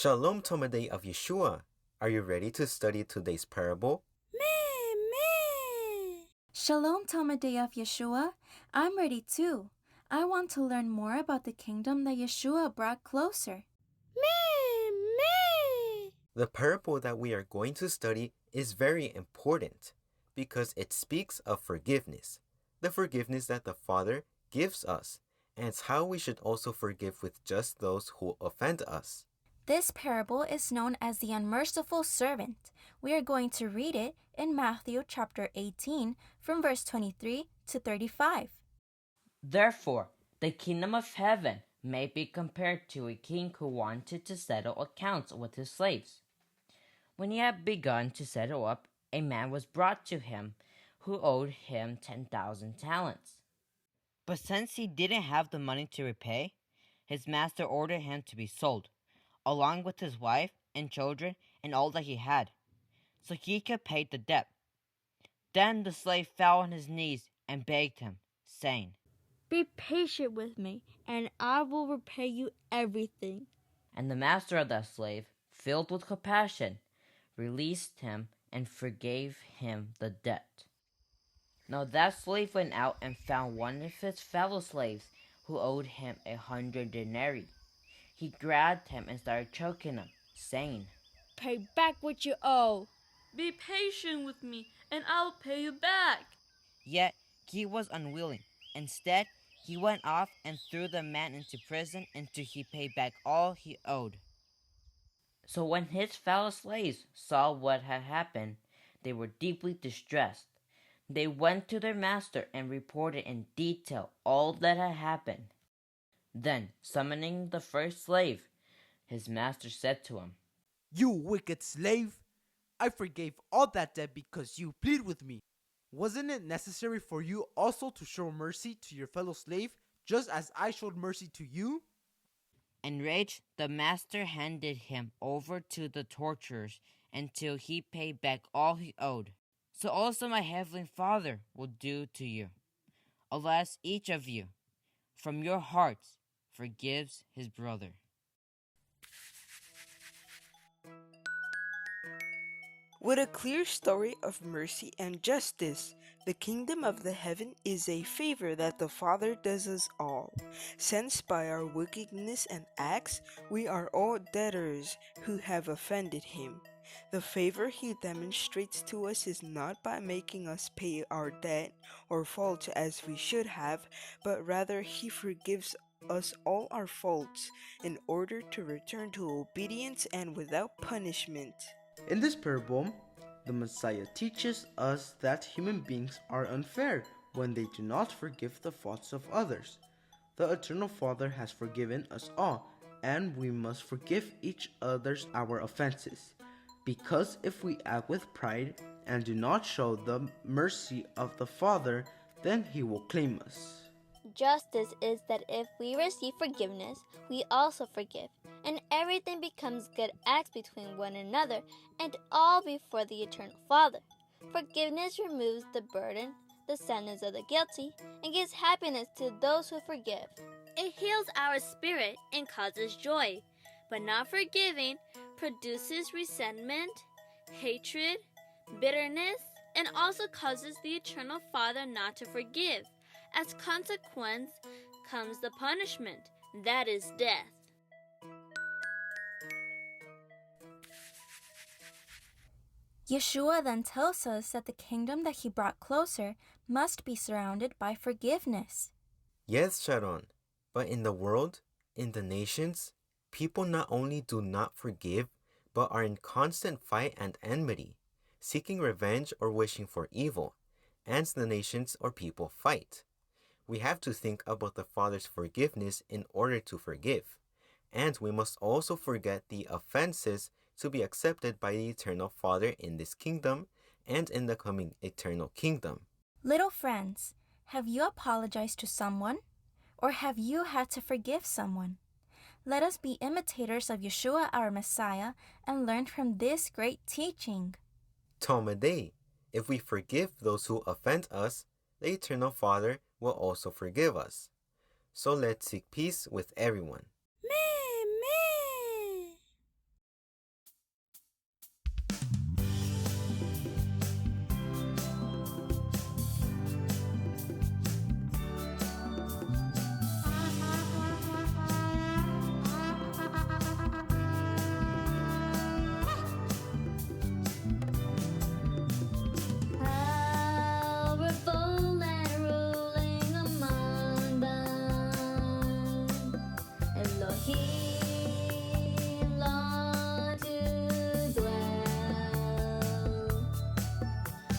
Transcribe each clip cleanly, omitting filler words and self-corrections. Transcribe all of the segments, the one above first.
Shalom Tomaday of Yeshua. Are you ready to study today's parable? Meh, meh. Shalom, Tomaday of Yeshua. I'm ready too. I want to learn more about the kingdom that Yeshua brought closer. Meh, meh. The parable that we are going to study is very important because it speaks of forgiveness, the forgiveness that the Father gives us, and it's how we should also forgive with just those who offend us. This parable is known as the Unmerciful Servant. We are going to read it in Matthew chapter 18 from verse 23 to 35. Therefore, the kingdom of heaven may be compared to a king who wanted to settle accounts with his slaves. When he had begun to settle up, a man was brought to him who owed him 10,000 talents. But since he didn't have the money to repay, his master ordered him to be sold, along with his wife and children and all that he had, so he could pay the debt. Then the slave fell on his knees and begged him, saying, Be patient with me, and I will repay you everything. And the master of that slave, filled with compassion, released him and forgave him the debt. Now that slave went out and found one of his fellow slaves who owed him 100 denarii. He grabbed him and started choking him, saying, Pay back what you owe. Be patient with me, and I'll pay you back. Yet he was unwilling. Instead, he went off and threw the man into prison until he paid back all he owed. So when his fellow slaves saw what had happened, they were deeply distressed. They went to their master and reported in detail all that had happened. Then, summoning the first slave, his master said to him, You wicked slave! I forgave all that debt because you plead with me. Wasn't it necessary for you also to show mercy to your fellow slave, just as I showed mercy to you? Enraged, the master handed him over to the torturers until he paid back all he owed. So also my heavenly Father will do to you, unless each of you, from your hearts, forgives his brother. What a clear story of mercy and justice! The kingdom of the heaven is a favor that the Father does us all, since by our wickedness and acts we are all debtors who have offended him. The favor he demonstrates to us is not by making us pay our debt or fault as we should have, but rather he forgives us all our faults in order to return to obedience and without punishment. In this parable, the Messiah teaches us that human beings are unfair when they do not forgive the faults of others. The Eternal Father has forgiven us all, and we must forgive each other's our offenses. Because if we act with pride and do not show the mercy of the Father, then He will claim us. Justice is that if we receive forgiveness, we also forgive, and everything becomes good acts between one another, and all before the Eternal Father. Forgiveness removes the burden, the sadness of the guilty, and gives happiness to those who forgive. It heals our spirit and causes joy, but not forgiving produces resentment, hatred, bitterness, and also causes the Eternal Father not to forgive. As consequence comes the punishment, that is death. Yeshua then tells us that the kingdom that he brought closer must be surrounded by forgiveness. Yes, Sharon, but in the world, in the nations, people not only do not forgive, but are in constant fight and enmity, seeking revenge or wishing for evil, and the nations or people fight. We have to think about the Father's forgiveness in order to forgive, and we must also forget the offenses to be accepted by the Eternal Father in this kingdom and in the coming eternal kingdom. Little friends, have you apologized to someone? Or have you had to forgive someone? Let us be imitators of Yeshua our Messiah and learn from this great teaching. Tomaday, if we forgive those who offend us, the Eternal Father will also forgive us. So let's seek peace with everyone. Meh, meh. Elohim long to dwell,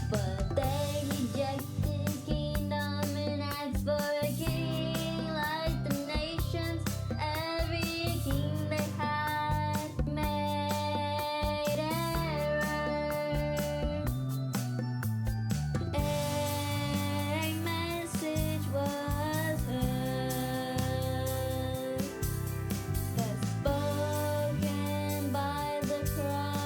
but they rejected kingdom and asked for a king like the nations. Every king they had made error. A message was heard, but spoken by the prophets.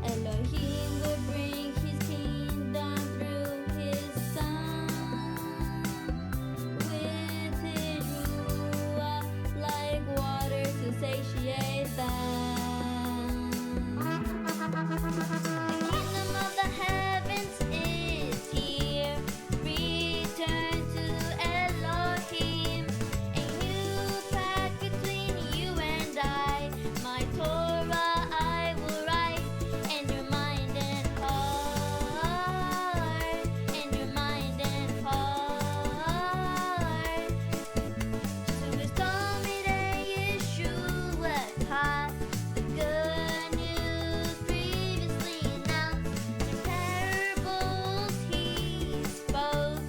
Elohim will bring his kingdom through his son, with his ruah like water to satiate them. The kingdom of the heavens is here. Return to Elohim. A new pact between you and I. My Torah I will write in your mind and heart. In your mind and heart. So it's told me that Yeshua taught the good news previously announced. In parables he spoke,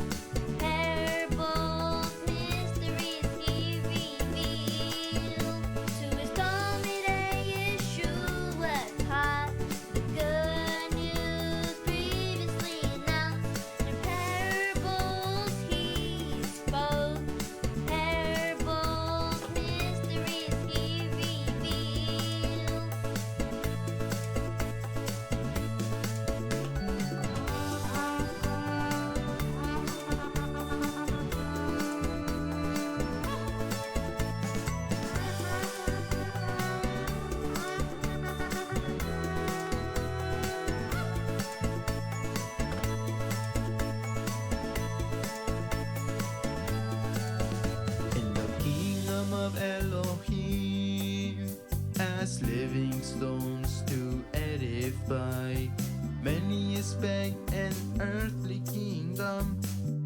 parables, mysteries he revealed. So it's told me that Yeshua taught the good news previously announced. In parables he spoke, parables, mysteries he revealed. In the kingdom of Elohim, as living stones to edify, many expect an earthly kingdom.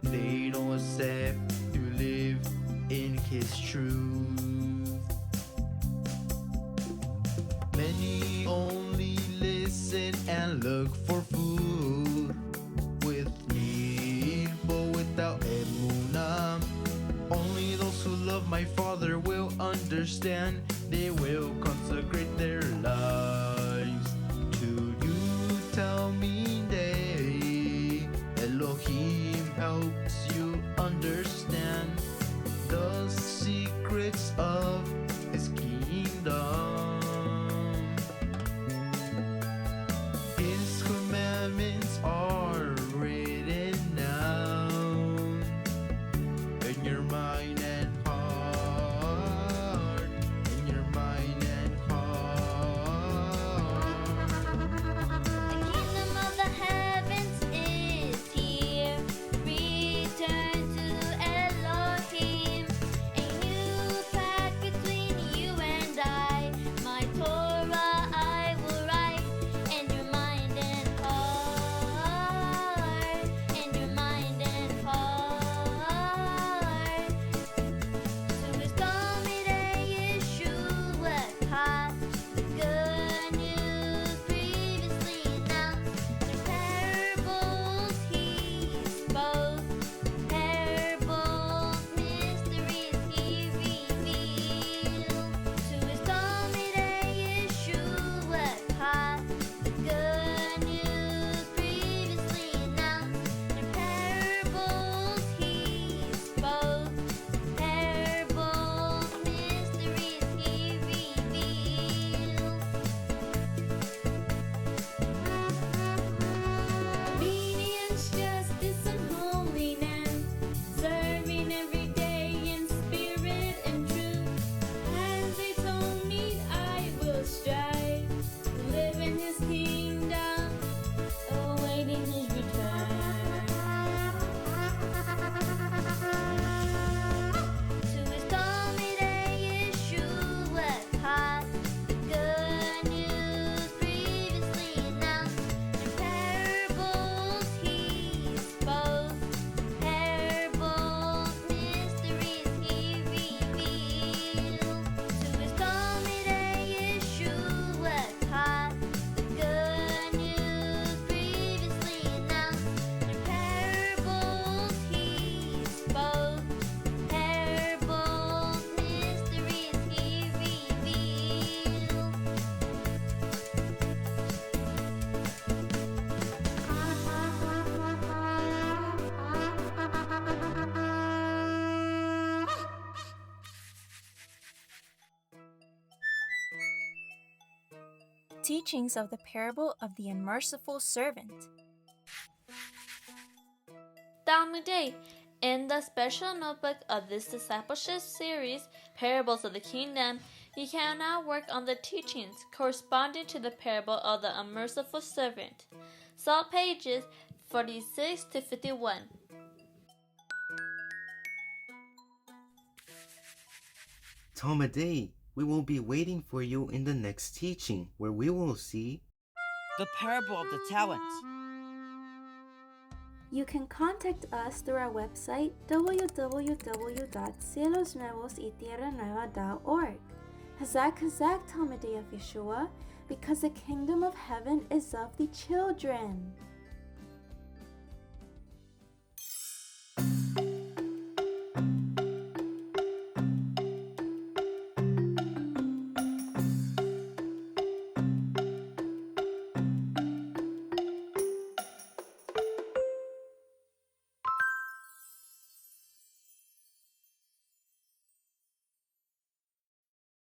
They don't accept to live in his truth. Many only listen and look for food with me, but without emunah. Only those who love my Father will understand. They will consecrate their lives to you. Tell me they Elohim helps you understand the secrets of his kingdom. His commandments are written down in your mind and heart, in your mind and heart. The kingdom of the heavens is here. Return to Elohim. A new pact between you and I. My Torah I will write in your mind and heart. In your mind and heart. teachings of the parable of the unmerciful servant. Talmudeh, in the special notebook of this discipleship series, Parables of the Kingdom, you can now work on the teachings corresponding to the parable of the unmerciful servant. Saw pages 46 to 51. Talmudeh, we will be waiting for you in the next teaching, where we will see The parable of the talents. You can contact us through our website www.cielosnuevosytierranueva.org. Hazak Hazak Talmudeh of Yeshua, because the kingdom of heaven is of the children.